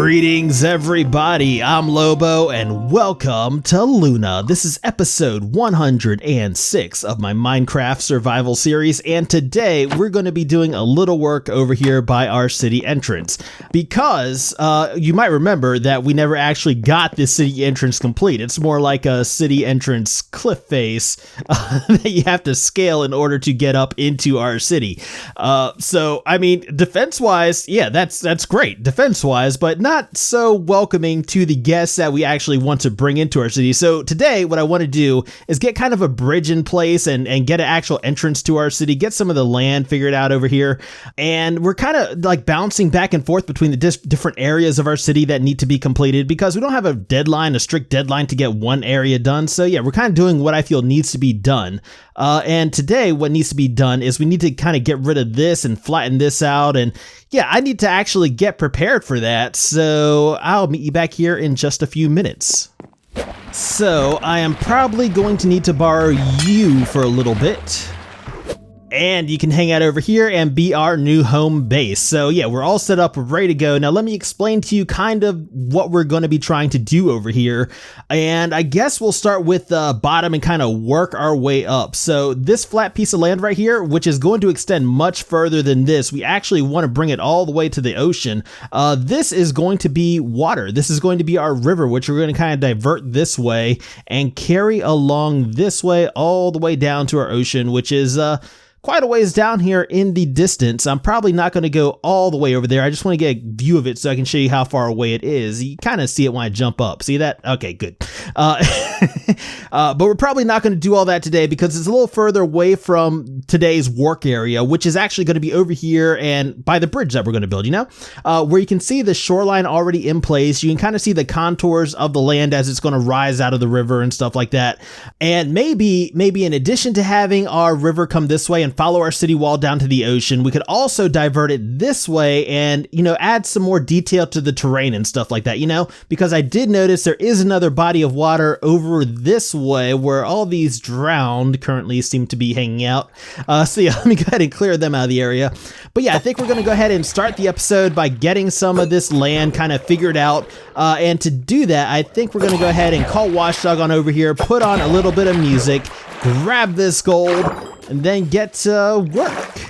Greetings everybody, I'm Lobo and welcome to Luna. This is episode 106 of my Minecraft survival series, and today we're going to be doing a little work over here by our city entrance because you might remember that we never actually got this city entrance complete. It's more like a city entrance cliff face that you have to scale in order to get up into our city. So I mean, defense wise, yeah, that's great defense wise, but not so welcoming to the guests that we actually want to bring into our city. So today what I want to do is get kind of a bridge in place and get an actual entrance to our city, get some of the land figured out over here. And we're kind of like bouncing back and forth between the different areas of our city that need to be completed because we don't have a strict deadline to get one area done. So yeah, we're kind of doing what I feel needs to be done. And today what needs to be done is we need to kind of get rid of this and flatten this out. And yeah, I need to actually get prepared for that. So I'll meet you back here in just a few minutes. So I am probably going to need to borrow you for a little bit. And you can hang out over here and be our new home base. So yeah, we're all set up, we're ready to go. Now let me explain to you kind of what we're going to be trying to do over here. And I guess we'll start with the bottom and kind of work our way up. So this flat piece of land right here, which is going to extend much further than this, we actually want to bring it all the way to the ocean. This is going to be water. This is going to be our river, which we're going to kind of divert this way and carry along this way all the way down to our ocean, which is quite a ways down here in the distance. I'm probably not going to go all the way over there. I just want to get a view of it so I can show you how far away it is. You kind of see it when I jump up. See that? Okay, good. But we're probably not going to do all that today because it's a little further away from today's work area, which is actually going to be over here and by the bridge that we're going to build, you know, where you can see the shoreline already in place. You can kind of see the contours of the land as it's going to rise out of the river and stuff like that. And maybe in addition to having our river come this way and follow our city wall down to the ocean, we could also divert it this way and, you know, add some more detail to the terrain and stuff like that, you know, because I did notice there is another body of water over this way where all these drowned currently seem to be hanging out. So yeah, let me go ahead and clear them out of the area. But yeah, I think we're going to go ahead and start the episode by getting some of this land kind of figured out. And to do that, I think we're going to go ahead and call Watchdog on over here, put on a little bit of music, grab this gold, and then get to work.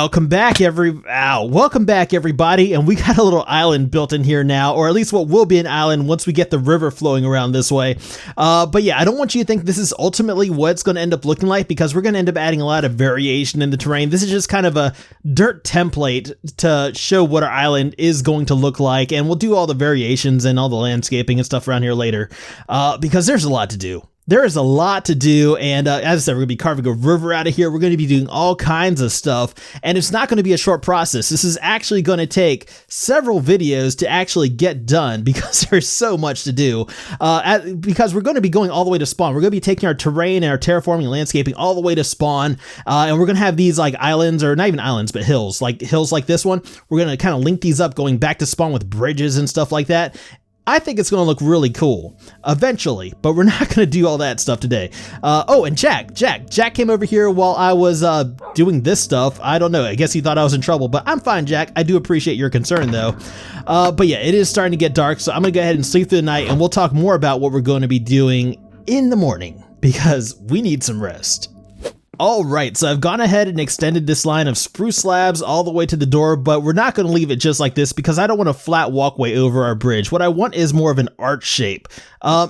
Welcome back, everybody, and we got a little island built in here now, or at least what will be an island once we get the river flowing around this way. But yeah, I don't want you to think this is ultimately what it's going to end up looking like, because we're going to end up adding a lot of variation in the terrain. This is just kind of a dirt template to show what our island is going to look like, and we'll do all the variations and all the landscaping and stuff around here later, because there's a lot to do. There is a lot to do, and as I said, we're going to be carving a river out of here. We're going to be doing all kinds of stuff, and it's not going to be a short process. This is actually going to take several videos to actually get done because there's so much to do. Because we're going to be going all the way to spawn. We're going to be taking our terrain and our terraforming and landscaping all the way to spawn, and we're going to have these like islands, or not even islands, but hills like this one. We're going to kind of link these up going back to spawn with bridges and stuff like that. I think it's going to look really cool eventually, but we're not going to do all that stuff today. Oh, and Jack came over here while I was doing this stuff. I don't know. I guess he thought I was in trouble, but I'm fine, Jack. I do appreciate your concern, though. But yeah, it is starting to get dark, so I'm going to go ahead and sleep through the night, and we'll talk more about what we're going to be doing in the morning because we need some rest. All right, so I've gone ahead and extended this line of spruce slabs all the way to the door, but we're not going to leave it just like this because I don't want a flat walkway over our bridge. What I want is more of an arch shape.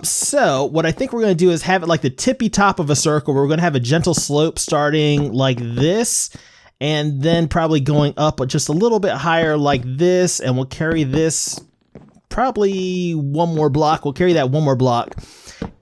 So what I think we're going to do is have it like the tippy top of a circle. We're going to have a gentle slope starting like this, and then probably going up just a little bit higher like this, and we'll carry this probably one more block. We'll carry that one more block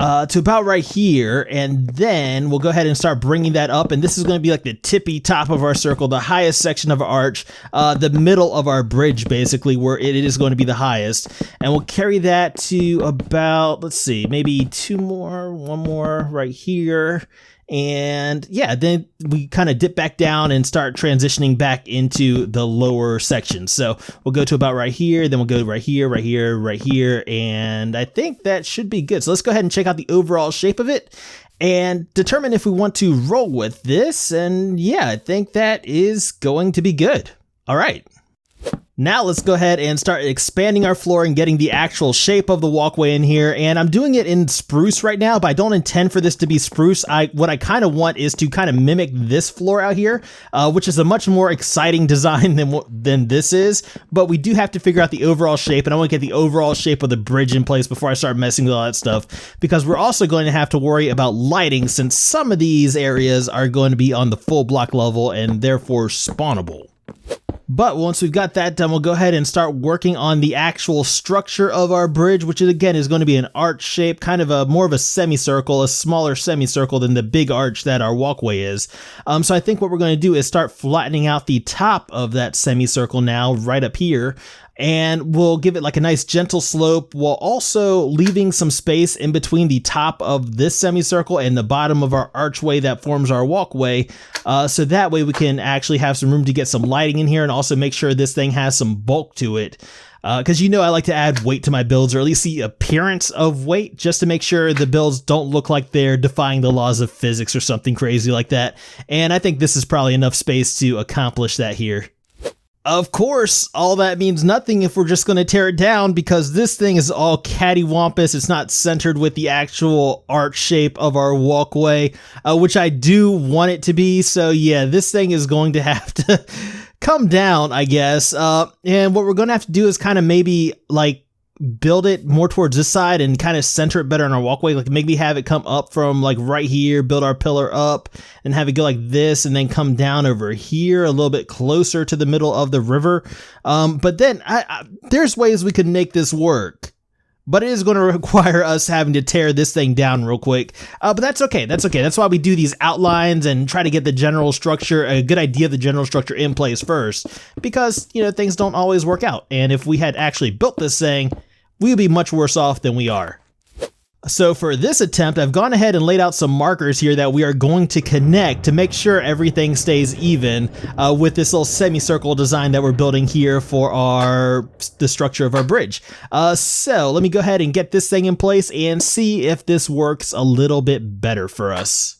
to about right here, and then we'll go ahead and start bringing that up, and this is going to be like the tippy top of our circle, the highest section of our arch, the middle of our bridge basically, where it is going to be the highest, and we'll carry that to about, let's see, maybe one more right here. And yeah, then we kind of dip back down and start transitioning back into the lower section. So we'll go to about right here, then we'll go right here, right here, right here. And I think that should be good. So let's go ahead and check out the overall shape of it and determine if we want to roll with this. And yeah, I think that is going to be good. All right. Now let's go ahead and start expanding our floor and getting the actual shape of the walkway in here. And I'm doing it in spruce right now, but I don't intend for this to be spruce. What I kind of want is to kind of mimic this floor out here, which is a much more exciting design than this is. But we do have to figure out the overall shape, and I want to get the overall shape of the bridge in place before I start messing with all that stuff, because we're also going to have to worry about lighting since some of these areas are going to be on the full block level and therefore spawnable. But once we've got that done, we'll go ahead and start working on the actual structure of our bridge, which again is going to be an arch shape, kind of more of a semicircle, a smaller semicircle than the big arch that our walkway is. So I think what we're going to do is start flattening out the top of that semicircle now, right up here. And we'll give it like a nice gentle slope while also leaving some space in between the top of this semicircle and the bottom of our archway that forms our walkway. So that way we can actually have some room to get some lighting in here and also make sure this thing has some bulk to it. Because you know I like to add weight to my builds, or at least the appearance of weight, just to make sure the builds don't look like they're defying the laws of physics or something crazy like that. And I think this is probably enough space to accomplish that here. Of course, all that means nothing if we're just going to tear it down, because this thing is all cattywampus. It's not centered with the actual arch shape of our walkway, which I do want it to be. So yeah, this thing is going to have to come down, I guess. And what we're going to have to do is kind of maybe like build it more towards this side and kind of center it better on our walkway. Like maybe have it come up from like right here, build our pillar up and have it go like this and then come down over here a little bit closer to the middle of the river. But then there's ways we could make this work, but it is going to require us having to tear this thing down real quick. But that's okay. That's okay. That's why we do these outlines and try to get the general structure, a good idea of the general structure in place first, because, you know, things don't always work out. And if we had actually built this thing, we would be much worse off than we are. So for this attempt, I've gone ahead and laid out some markers here that we are going to connect to make sure everything stays even with this little semicircle design that we're building here for the structure of our bridge. So let me go ahead and get this thing in place and see if this works a little bit better for us.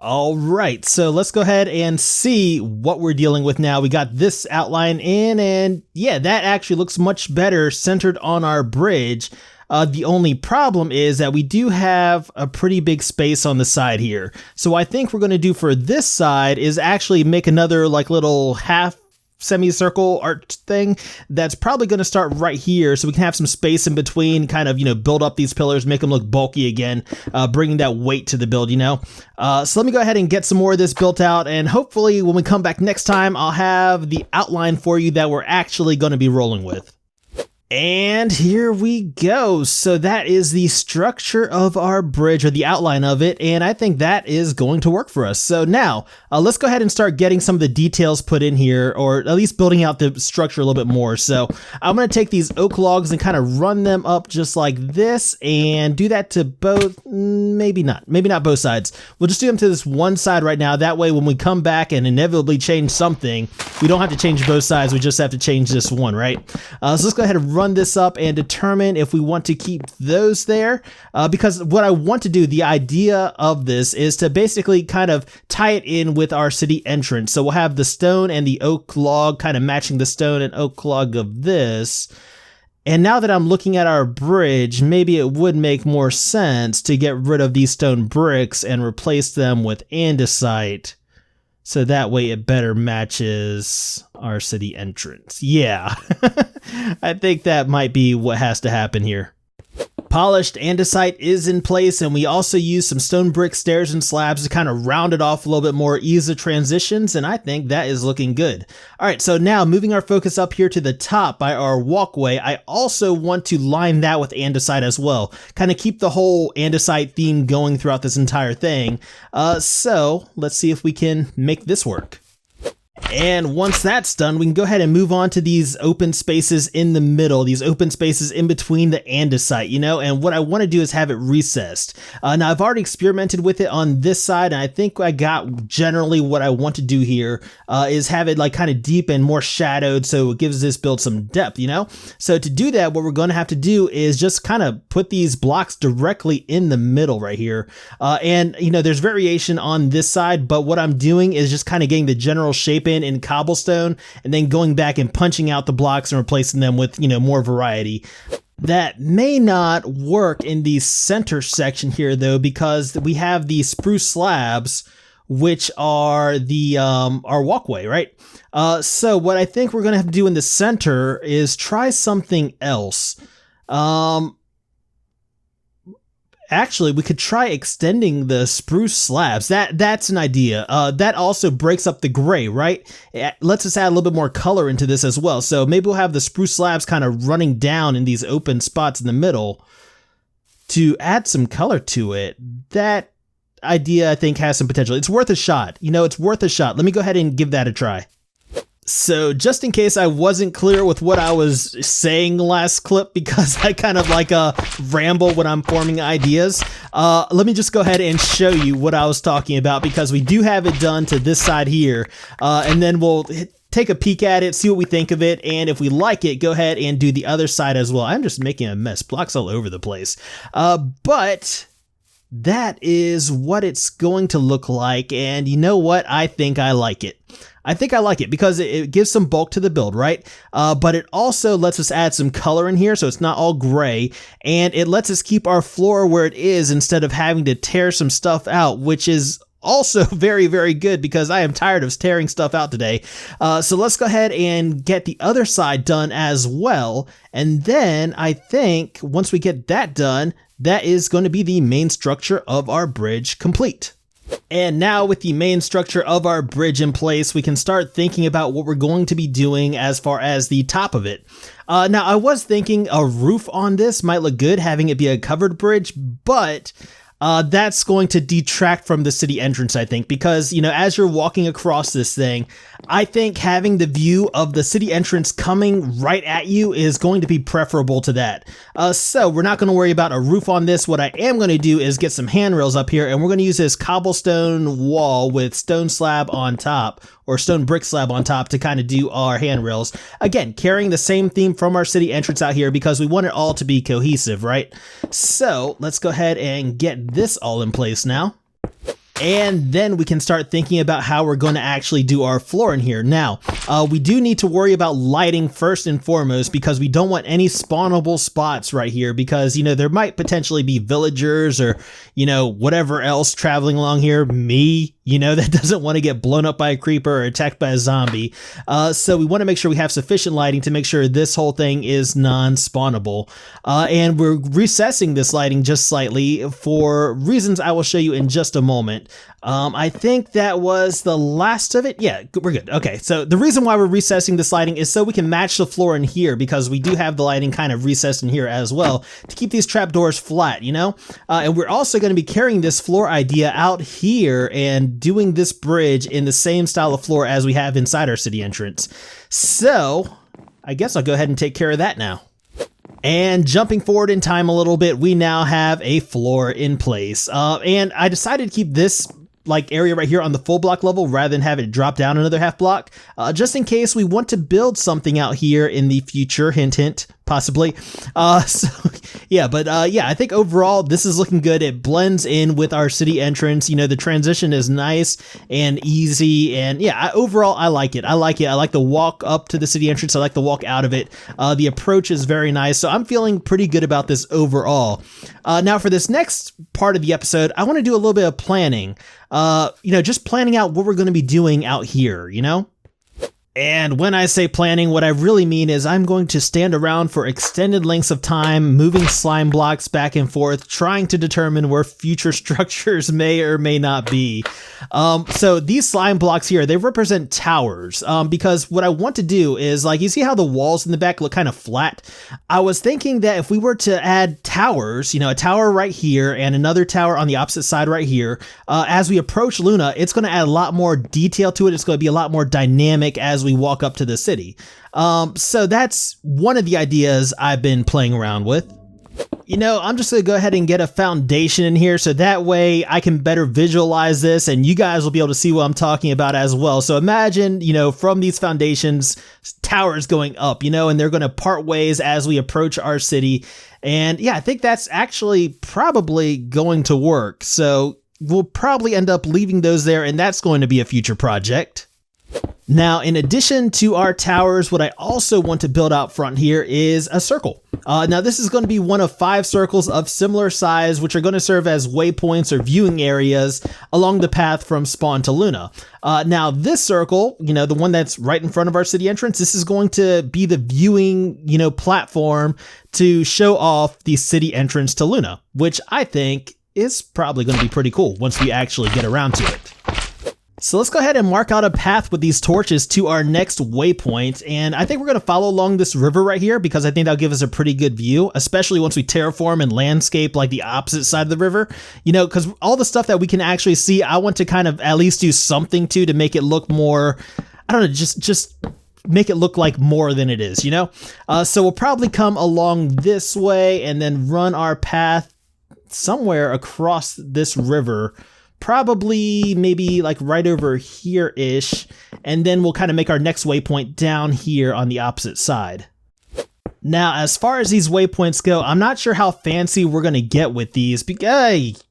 All right, so let's go ahead and see what we're dealing with now. We got this outline in, and yeah, that actually looks much better centered on our bridge. The only problem is that we do have a pretty big space on the side here. So I think we're going to do for this side is actually make another like little half semicircle arch thing that's probably going to start right here, so we can have some space in between, kind of, you know, build up these pillars, make them look bulky again, bringing that weight to the build, you know. So let me go ahead and get some more of this built out, and hopefully when we come back next time, I'll have the outline for you that we're actually going to be rolling with. And here we go. So that is the structure of our bridge, or the outline of it, and I think that is going to work for us. So now let's go ahead and start getting some of the details put in here, or at least building out the structure a little bit more. So I'm going to take these oak logs and kind of run them up just like this, and do that to both, maybe not both sides. We'll just do them to this one side right now. That way when we come back and inevitably change something, we don't have to change both sides, we just have to change this one, right? So let's go ahead and run this up and determine if we want to keep those there, because what I want to do, the idea of this is to basically kind of tie it in with our city entrance. So we'll have the stone and the oak log kind of matching the stone and oak log of this. And now that I'm looking at our bridge, maybe it would make more sense to get rid of these stone bricks and replace them with andesite. So that way it better matches our city entrance. Yeah, I think that might be what has to happen here. Polished andesite is in place, and we also use some stone brick stairs and slabs to kind of round it off a little bit more, ease the transitions, and I think that is looking good. All right, so now moving our focus up here to the top by our walkway, I also want to line that with andesite as well. Kind of keep the whole andesite theme going throughout this entire thing. So let's see if we can make this work. And once that's done, we can go ahead and move on to these open spaces in the middle, these open spaces in between the andesite, you know, and what I want to do is have it recessed. Now I've already experimented with it on this side, and I think I got generally what I want to do here, is have it like kind of deep and more shadowed, so it gives this build some depth, you know? So to do that, what we're going to have to do is just kind of put these blocks directly in the middle right here. And you know, there's variation on this side, but what I'm doing is just kind of getting the general shape in cobblestone, and then going back and punching out the blocks and replacing them with, you know, more variety. That may not work in the center section here though, because we have the spruce slabs, which are the our walkway, right? So what I think we're gonna have to do in the center is try something else. Actually, we could try extending the spruce slabs. That's an idea. That also breaks up the gray, right? It lets us add a little bit more color into this as well. So maybe we'll have the spruce slabs kind of running down in these open spots in the middle to add some color to it. That idea, I think, has some potential. It's worth a shot. You know, it's worth a shot. Let me go ahead and give that a try. So just in case I wasn't clear with what I was saying last clip, because I kind of like ramble when I'm forming ideas, let me just go ahead and show you what I was talking about, because we do have it done to this side here, and then we'll take a peek at it, see what we think of it, and if we like it, go ahead and do the other side as well. I'm just making a mess, blocks all over the place, but that is what it's going to look like, and you know what? I think I like it. I think I like it because it gives some bulk to the build, right? But it also lets us add some color in here so it's not all gray, and it lets us keep our floor where it is instead of having to tear some stuff out, which is also very, very good because I am tired of tearing stuff out today. So let's go ahead and get the other side done as well, and then I think once we get that done, that is going to be the main structure of our bridge complete. And now with the main structure of our bridge in place, we can start thinking about what we're going to be doing as far as the top of it. Now I was thinking a roof on this might look good, having it be a covered bridge, but that's going to detract from the city entrance, I think, because, you know, as you're walking across this thing, I think having the view of the city entrance coming right at you is going to be preferable to that. So we're not going to worry about a roof on this. What I am going to do is get some handrails up here, and we're going to use this cobblestone wall with stone slab on top, or stone brick slab on top, to kind of do our handrails. Again, carrying the same theme from our city entrance out here because we want it all to be cohesive, right? So let's go ahead and get this all in place now. And then we can start thinking about how we're going to actually do our floor in here. Now, we do need to worry about lighting first and foremost, because we don't want any spawnable spots right here, because, you know, there might potentially be villagers or, you know, whatever else traveling along here, me, that doesn't want to get blown up by a creeper or attacked by a zombie. So we want to make sure we have sufficient lighting to make sure this whole thing is non-spawnable. And we're recessing this lighting just slightly for reasons I will show you in just a moment. I think that was the last of it. Yeah, we're good. Okay, so the reason why we're recessing this lighting is so we can match the floor in here, because we do have the lighting kind of recessed in here as well to keep these trapdoors flat, And we're also going to be carrying this floor idea out here and doing this bridge in the same style of floor as we have inside our city entrance. So I guess I'll go ahead and take care of that now. And jumping forward in time a little bit, we now have a floor in place. And I decided to keep this area right here on the full block level rather than have it drop down another half block, just in case we want to build something out here in the future. Hint, hint, possibly. I think overall this is looking good. It blends in with our city entrance. The transition is nice and easy, and overall I like it. I like the walk up to the city entrance. I like the walk out of it. The approach is very nice, so I'm feeling pretty good about this overall. Now for this next part of the episode, I want to do a little bit of planning. Just planning out what we're going to be doing out here, And when I say planning, what I really mean is I'm going to stand around for extended lengths of time, moving slime blocks back and forth, trying to determine where future structures may or may not be. So these slime blocks here, they represent towers, because what I want to do is, you see how the walls in the back look kind of flat? I was thinking that if we were to add towers, a tower right here and another tower on the opposite side right here, as we approach Luna, it's going to add a lot more detail to it. It's going to be a lot more dynamic as we walk up to the city. So that's one of the ideas I've been playing around with. I'm just going to go ahead and get a foundation in here so that way I can better visualize this and you guys will be able to see what I'm talking about as well. So imagine, from these foundations, towers going up, and they're going to part ways as we approach our city. And I think that's actually probably going to work. So we'll probably end up leaving those there, and that's going to be a future project. Now, in addition to our towers, what I also want to build out front here is a circle. Now, this is going to be one of 5 circles of similar size, which are going to serve as waypoints or viewing areas along the path from spawn to Luna. Now, this circle, the one that's right in front of our city entrance, this is going to be the viewing, platform to show off the city entrance to Luna, which I think is probably going to be pretty cool once we actually get around to it. So let's go ahead and mark out a path with these torches to our next waypoint. And I think we're going to follow along this river right here because I think that'll give us a pretty good view, especially once we terraform and landscape the opposite side of the river, because all the stuff that we can actually see, I want to kind of at least do something to make it look more, I don't know, just make it look like more than it is, So we'll probably come along this way and then run our path somewhere across this river. Probably maybe right over here-ish, and then we'll kind of make our next waypoint down here on the opposite side. Now, as far as these waypoints go, I'm not sure how fancy we're going to get with these, because...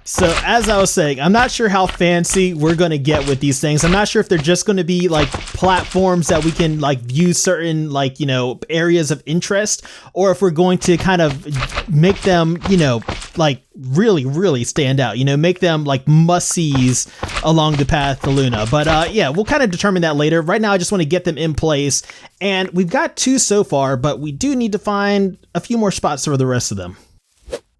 So as I was saying, I'm not sure how fancy we're going to get with these things. I'm not sure if they're just going to be platforms that we can view certain areas of interest, or if we're going to kind of make them, really, really stand out, make them must-sees along the path to Luna. But we'll kind of determine that later. Right now, I just want to get them in place, and we've got 2 so far, but we do need to find a few more spots for the rest of them.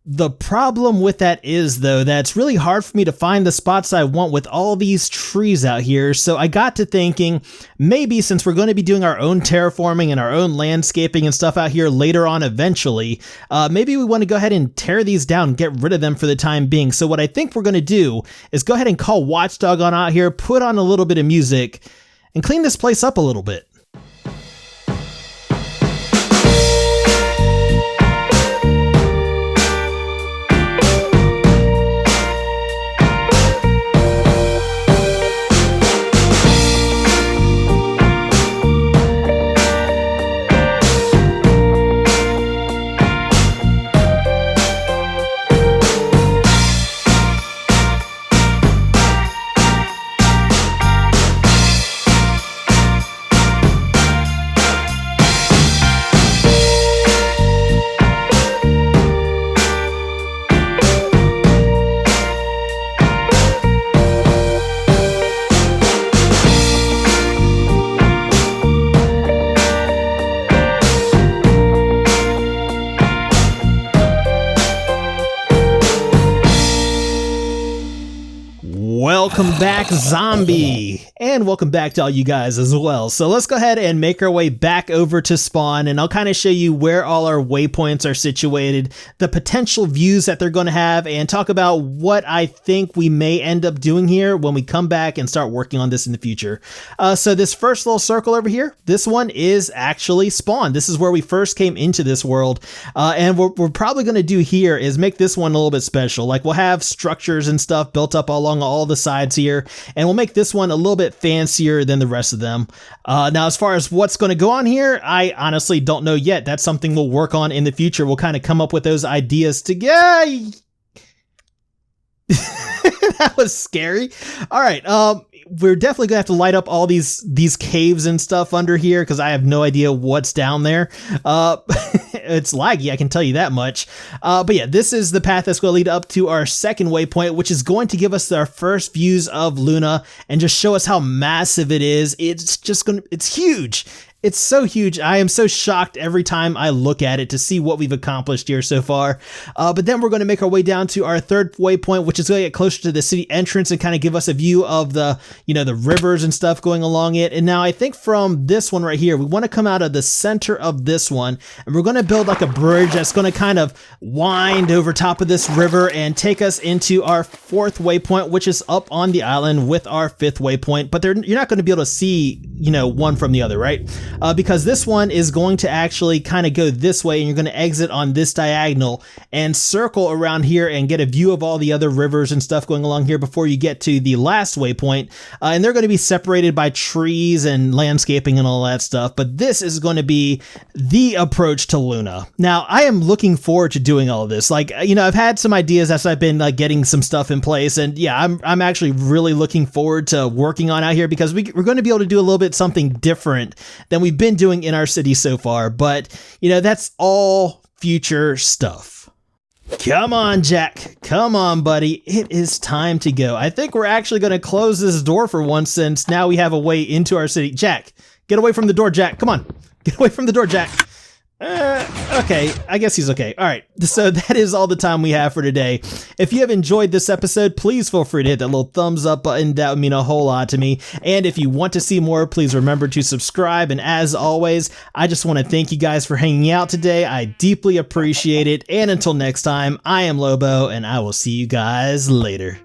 The problem with that is, though, that it's really hard for me to find the spots I want with all these trees out here. So I got to thinking, maybe since we're going to be doing our own terraforming and our own landscaping and stuff out here later on eventually, maybe we want to go ahead and tear these down and get rid of them for the time being. So what I think we're going to do is go ahead and call Watchdog on out here, put on a little bit of music, and clean this place up a little bit. welcome back, zombie, and welcome back to all you guys as well. So let's go ahead and make our way back over to spawn, and I'll kind of show you where all our waypoints are situated, the potential views that they're going to have, and talk about what I think we may end up doing here when we come back and start working on this in the future. So this first little circle over here, this one is actually spawn. This is where we first came into this world, and what we're probably going to do here is make this one a little bit special. Like, we'll have structures and stuff built up along all the sides here, and we'll make this one a little bit fancier than the rest of them. Now, as far as what's going to go on here, I honestly don't know yet. That's something we'll work on in the future. We'll kind of come up with those ideas together. That was scary. All right. We're definitely gonna have to light up all these caves and stuff under here, because I have no idea what's down there. It's laggy, I can tell you that much. But yeah, this is the path that's going to lead up to our second waypoint, which is going to give us our first views of Luna and just show us how massive it is. It's huge. It's so huge. I am so shocked every time I look at it to see what we've accomplished here so far. But then we're going to make our way down to our third waypoint, which is going to get closer to the city entrance and kind of give us a view of the rivers and stuff going along it. And now I think from this one right here, we want to come out of the center of this one, and we're going to build like a bridge that's going to kind of wind over top of this river and take us into our fourth waypoint, which is up on the island with our fifth waypoint. But you're not going to be able to see, one from the other, right? Because this one is going to actually kind of go this way, and you're going to exit on this diagonal and circle around here and get a view of all the other rivers and stuff going along here before you get to the last waypoint. And they're going to be separated by trees and landscaping and all that stuff. But this is going to be the approach to Luna. Now, I am looking forward to doing all of this. Like, I've had some ideas as I've been like getting some stuff in place, and yeah, I'm actually really looking forward to working on out here, because we're going to be able to do a little bit something different than we've been doing in our city so far. But that's all future stuff. Come on, Jack. Come on, buddy. It is time to go. I think we're actually going to close this door for once, since now we have a way into our city. Jack, get away from the door, Jack. Come on. Get away from the door, Jack. Okay, I guess he's okay. All right, so that is all the time we have for today. If you have enjoyed this episode, please feel free to hit that little thumbs up button. That would mean a whole lot to me. And if you want to see more, please remember to subscribe. And as always, I just want to thank you guys for hanging out today. I deeply appreciate it. And until next time, I am Lobo, and I will see you guys later.